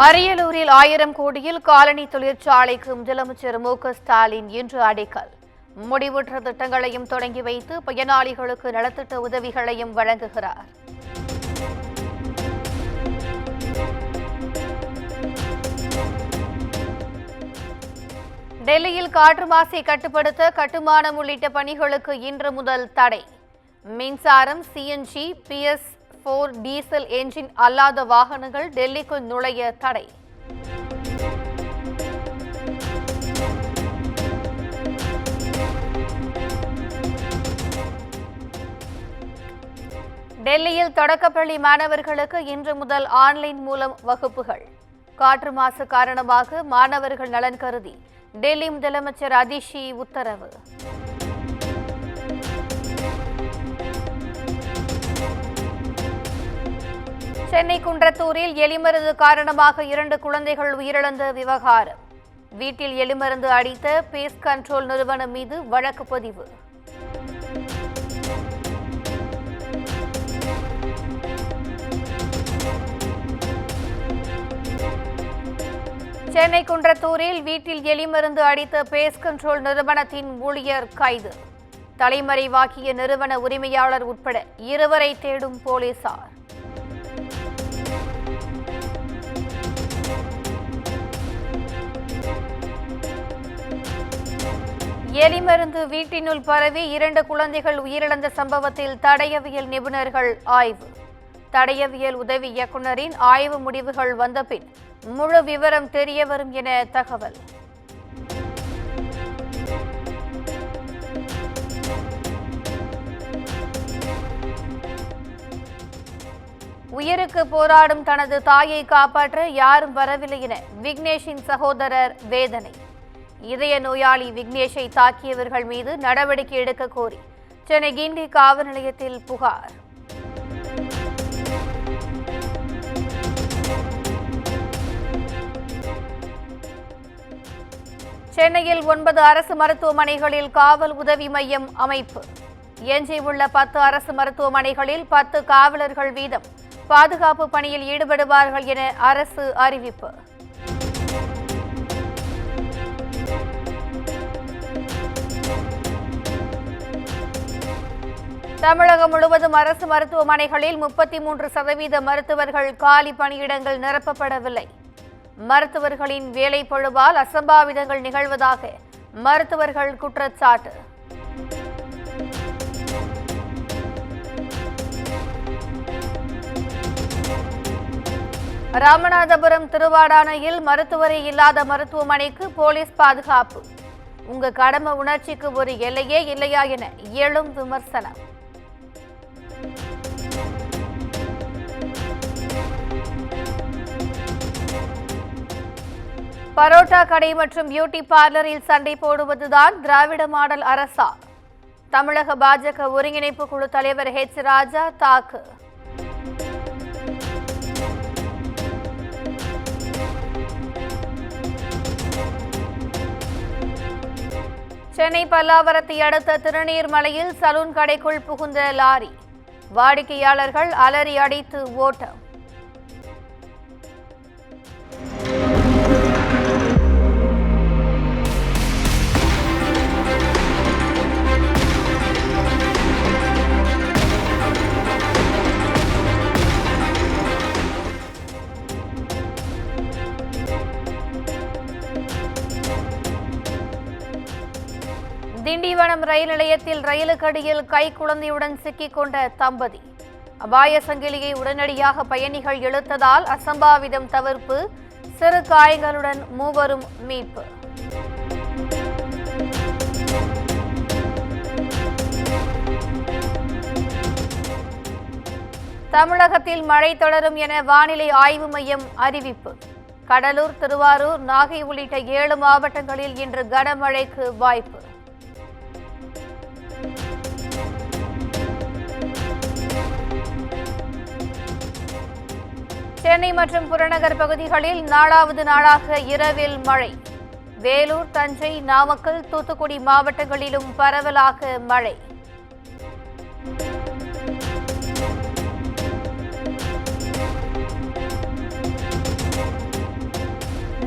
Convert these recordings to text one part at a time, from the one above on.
அரியலூரில் 1000 கோடியில் காலனி தொழிற்சாலைக்கு முதலமைச்சர் மு.க.ஸ்டாலின் இன்று அடிக்கல். முடிவுற்ற திட்டங்களையும் தொடங்கி வைத்து பயனாளிகளுக்கு நலத்திட்ட உதவிகளையும் வழங்குகிறார். டெல்லியில் காற்று மாசை கட்டுப்படுத்த கட்டுமானம் உள்ளிட்ட பணிகளுக்கு இன்று முதல் தடை. மின்சாரம், சிஎன்ஜி, PS4 டீசல் என்ஜின் அல்லாத வாகனங்கள் டெல்லிக்குள் நுழைய தடை. டெல்லியில் தொடக்கப்பள்ளி மாணவர்களுக்கு இன்று முதல் ஆன்லைன் மூலம் வகுப்புகள். காற்று மாசு காரணமாக மாணவர்கள் நலன் கருதி டெல்லி முதலமைச்சர் அதிஷி உத்தரவு. சென்னை குன்றத்தூரில் எலிமருந்து காரணமாக 2 குழந்தைகள் உயிரிழந்த விவகாரம். வீட்டில் எலிமருந்து அடித்த பேஸ்ட் கண்ட்ரோல் நிறுவனம் மீது வழக்கு பதிவு. சென்னை குன்றத்தூரில் வீட்டில் எலிமருந்து அடித்த பேஸ்ட் கண்ட்ரோல் நிறுவனத்தின் ஊழியர் கைது. தலைமறைவாக்கிய நிறுவன உரிமையாளர் உட்பட 2 தேடும் போலீசார். எலிமருந்து வீட்டினுள் பரவி 2 குழந்தைகள் உயிரிழந்த சம்பவத்தில் தடயவியல் நிபுணர்கள் ஆய்வு. தடயவியல் உதவி இயக்குநரின் ஆய்வு முடிவுகள் வந்தபின் முழு விவரம் தெரியவரும் என தகவல். உயிருக்கு போராடும் தனது தாயை காப்பாற்ற யாரும் வரவில்லை என விக்னேஷின் சகோதரர் வேதனை. இதய நோயாளி விக்னேஷை தாக்கியவர்கள் மீது நடவடிக்கை எடுக்க கோரி சென்னை கிண்டி காவல் நிலையத்தில் புகார். சென்னையில் 9 அரசு மருத்துவமனைகளில் காவல் உதவி மையம் அமைப்பு. எஞ்சியுள்ள 10 அரசு மருத்துவமனைகளில் 10 காவலர்கள் வீதம் பாதுகாப்பு பணியில் ஈடுபடுவார்கள் என அரசு அறிவிப்பு. தமிழகம் முழுவதும் அரசு மருத்துவமனைகளில் 33% மருத்துவர்கள் காலி பணியிடங்கள் நிரப்பப்படவில்லை. மருத்துவர்களின் வேலை பளுவால் அசம்பாவிதங்கள் நிகழ்வதாக மருத்துவர்கள் குற்றச்சாட்டு. ராமநாதபுரம் திருவாடானையில் மருத்துவரே இல்லாத மருத்துவமனைக்கு போலீஸ் பாதுகாப்பு. உங்க கடமை உணர்ச்சிக்கு ஒரு எல்லையே இல்லையா என எழும் விமர்சனம். பரோட்டா கடை மற்றும் பியூட்டி பார்லரில் சண்டை போடுவதுதான் திராவிட மாடல் அரசா? தமிழக பாஜக ஒருங்கிணைப்பு குழு தலைவர் H. ராஜா தாக்கு. சென்னை பல்லாவரத்தை அடுத்த திருநீர்மலையில் சலூன் கடைக்குள் புகுந்த லாரி. வாடிக்கையாளர்கள் அலறி அடித்து ஓட்டம். திண்டிவனம் ரயில் நிலையத்தில் ரயிலுக்கடியில் கைக்குழந்தையுடன் சிக்கிக் கொண்ட தம்பதி. அபாய சங்கிலியை உடனடியாக பயணிகள் இழுத்ததால் அசம்பாவிதம் தவிர்ப்பு. சிறு காயங்களுடன் 3 மீட்பு. தமிழகத்தில் மழை தொடரும் என வானிலை ஆய்வு மையம் அறிவிப்பு. கடலூர், திருவாரூர், நாகை உள்ளிட்ட 7 மாவட்டங்களில் இன்று கனமழைக்கு வாய்ப்பு. சென்னை மற்றும் புறநகர் பகுதிகளில் 4வது நாளாக இரவில் மழை. வேலூர், தஞ்சை, நாமக்கல், தூத்துக்குடி மாவட்டங்களிலும் பரவலாக மழை.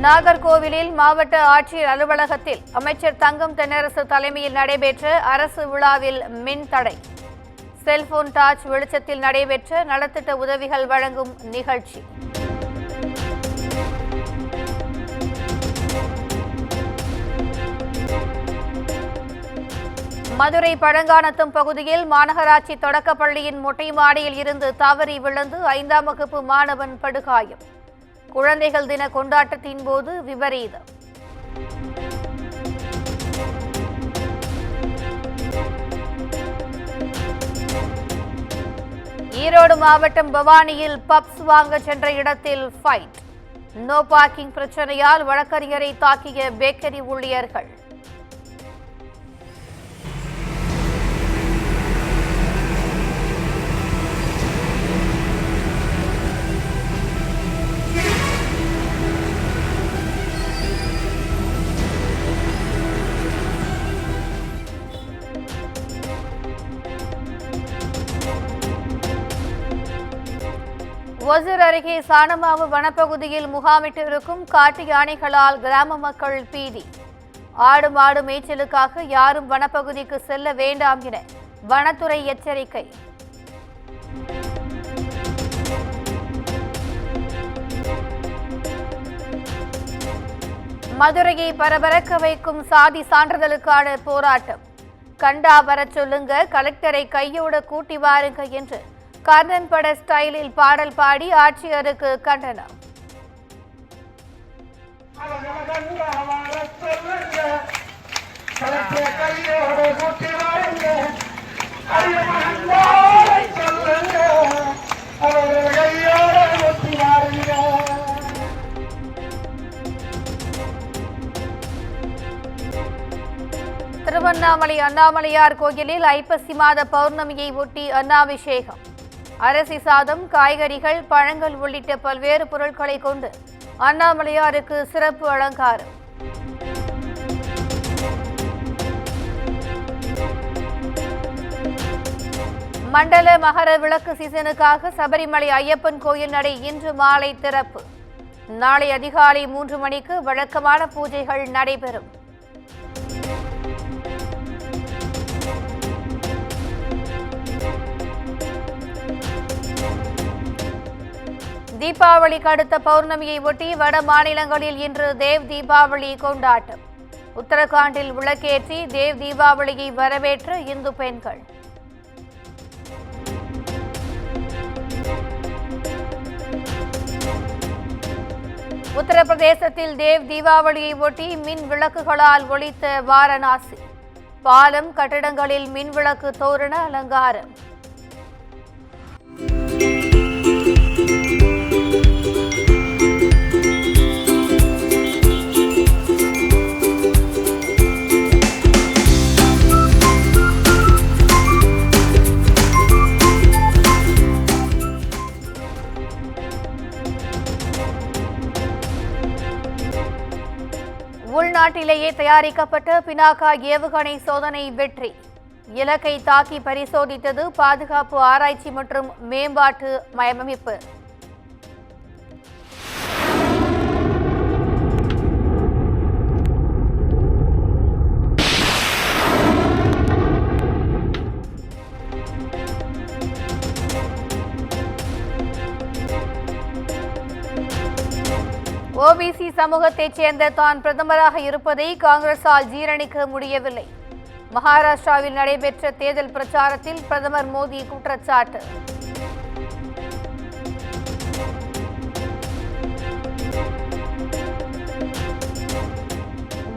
நாகர்கோவிலில் மாவட்ட ஆட்சியர் அலுவலகத்தில் அமைச்சர் தங்கம் தென்னரசு தலைமையில் நடைபெற்ற அரசு விழாவில் மின் தடை. செல்போன் டார்ச் வெளிச்சத்தில் நடைபெற்ற நலத்திட்ட உதவிகள் வழங்கும் நிகழ்ச்சி. மதுரை பழங்கானத்தம் பகுதியில் மாநகராட்சி தொடக்கப்பள்ளியின் மொட்டை மாடியில் இருந்து தவறி விழுந்து 5ஆம் வகுப்பு மாணவன் படுகாயம். குழந்தைகள் தின கொண்டாட்டத்தின் போது விபரீதம். ஈரோடு மாவட்டம் பவானியில் பப்ஸ் வாங்க சென்ற இடத்தில் ஃபைட். நோ பார்க்கிங் பிரச்சனையால் வழக்கறிஞரை தாக்கிய பேக்கரி ஊழியர்கள். ஒசூர் அருகே சாணமாவு வனப்பகுதியில் முகாமிட்டிருக்கும் காட்டு யானைகளால் கிராம மக்கள் பீதி. ஆடு மாடு மேய்ச்சலுக்காக யாரும் வனப்பகுதிக்கு செல்ல வேண்டாம் என வனத்துறை எச்சரிக்கை. மதுரையை பரபரக்க வைக்கும் சாதி சான்றிதழுக்கான போராட்டம். கண்டா வரச் சொல்லுங்க, கலெக்டரை கையோட கூட்டி வாருங்க என்று கர்ணன் பட ஸ்டைலில் பாடல் பாடி ஆட்சியருக்கு கண்டனம். திருவண்ணாமலை அண்ணாமலையார் கோயிலில் ஐப்பசி மாத பௌர்ணமியை ஒட்டி அன்னாபிஷேகம். அரிசி சாதம், காய்கறிகள், பழங்கள் உள்ளிட்ட பல்வேறு பொருட்களை கொண்டு அண்ணாமலையாருக்கு சிறப்பு அலங்காரம். மண்டல மகர விளக்கு சீசனுக்காக சபரிமலை ஐயப்பன் கோயில் நடை இன்று மாலை திறப்பு. நாளை அதிகாலை 3 மணிக்கு வழக்கமான பூஜைகள் நடைபெறும். தீபாவளிக்கு அடுத்த பௌர்ணமியை ஒட்டி வட மாநிலங்களில் இன்று தேவ் தீபாவளி கொண்டாட்டம். உத்தரகாண்டில் விளக்கேற்றி தேவ் தீபாவளியை வரவேற்ற இந்து பெண்கள். உத்தரப்பிரதேசத்தில் தேவ் தீபாவளியை ஒட்டி மின் விளக்குகளால் ஒளித்த வாரணாசி. பாலம், கட்டடங்களில் மின் விளக்கு தோரண அலங்காரம். உள்நாட்டிலேயே தயாரிக்கப்பட்ட பினாகா ஏவுகணை சோதனை வெற்றி. இலக்கை தாக்கி பரிசோதித்தது பாதுகாப்பு ஆராய்ச்சி மற்றும் மேம்பாட்டு அமைப்பு. ஓபிசி சமூகத்தைச் சேர்ந்த தான் பிரதமராக இருப்பதை காங்கிரசால் ஜீரணிக்க முடியவில்லை. மகாராஷ்டிராவில் நடைபெற்ற தேர்தல் பிரச்சாரத்தில் பிரதமர் மோடி குற்றச்சாட்டு.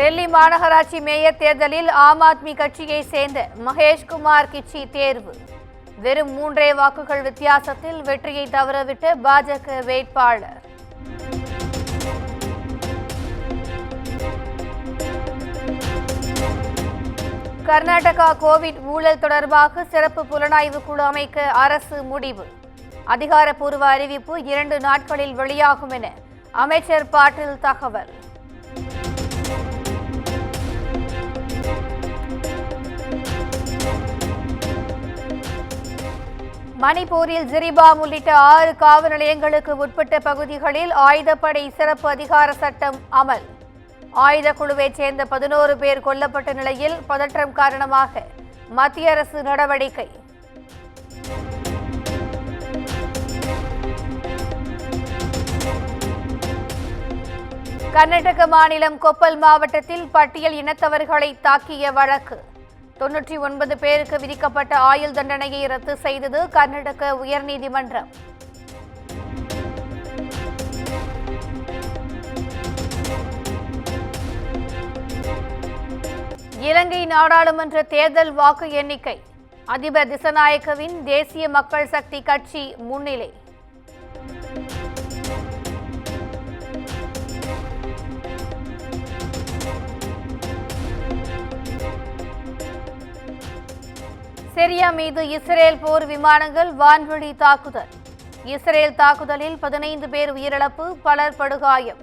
டெல்லி மாநகராட்சி மேயர் தேர்தலில் ஆம் ஆத்மி கட்சியை சேர்ந்த மகேஷ்குமார் கிச்சி தேர்வு. வெறும் 3 வாக்குகள் வித்தியாசத்தில் வெற்றியை தவறவிட்ட பாஜக வேட்பாளர். கர்நாடகா கோவிட் ஊழல் தொடர்பாக சிறப்பு புலனாய்வு குழு அமைக்க அரசு முடிவு. அதிகாரப்பூர்வ அறிவிப்பு 2 நாட்களில் வெளியாகும் என அமைச்சர் பாட்டீல் தகவல். மணிப்பூரில் ஜிரிபாம் உள்ளிட்ட 6 காவல் நிலையங்களுக்கு உட்பட்ட பகுதிகளில் ஆயுதப்படை சிறப்பு அதிகார சட்டம் அமல். ஆயுத குழுவைச் சேர்ந்த 11 பேர் கொல்லப்பட்ட நிலையில் பதற்றம் காரணமாக மத்திய அரசு நடவடிக்கை. கர்நாடக மாநிலம் கொப்பல் மாவட்டத்தில் பட்டியல் இனத்தவர்களை தாக்கிய வழக்கு. 99 பேருக்கு விதிக்கப்பட்ட ஆயுள் தண்டனையை ரத்து செய்தது கர்நாடக உயர்நீதிமன்றம். இலங்கை நாடாளுமன்ற தேர்தல் வாக்கு எண்ணிக்கை. அதிபர் திசநாயக்கவின் தேசிய மக்கள் சக்தி கட்சி முன்னிலை. சிரியா மீது இஸ்ரேல் போர் விமானங்கள் வான்வழி தாக்குதல். இஸ்ரேல் தாக்குதலில் 15 பேர் உயிரிழப்பு, பலர் படுகாயம்.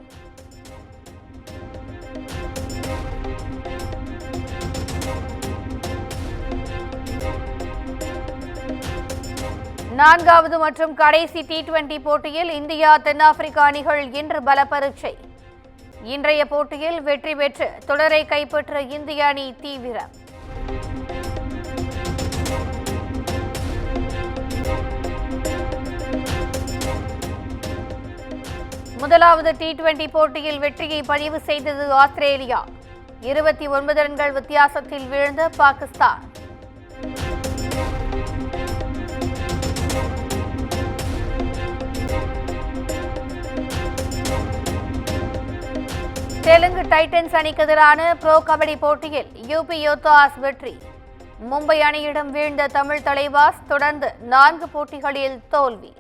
நான்காவது மற்றும் கடைசி T20 போட்டியில் இந்தியா தென்னாப்பிரிக்கா அணிகள் இன்று பல பரீட்சை. இன்றைய போட்டியில் வெற்றி பெற்று தொடரை கைப்பற்ற இந்திய அணி தீவிரம். முதலாவது T20 போட்டியில் வெற்றியை பதிவு செய்தது ஆஸ்திரேலியா. 29 ரன்கள் வித்தியாசத்தில் வீழ்ந்த பாகிஸ்தான். தெலுங்கு டைட்டன்ஸ் அணிக்கு எதிரான ப்ரோ கபடி போட்டியில் UP யோத்தாஸ் வெற்றி. மும்பை அணியிடம் வீழ்ந்த தமிழ் தலைவாஸ் தொடர்ந்து 4 போட்டிகளில் தோல்வி.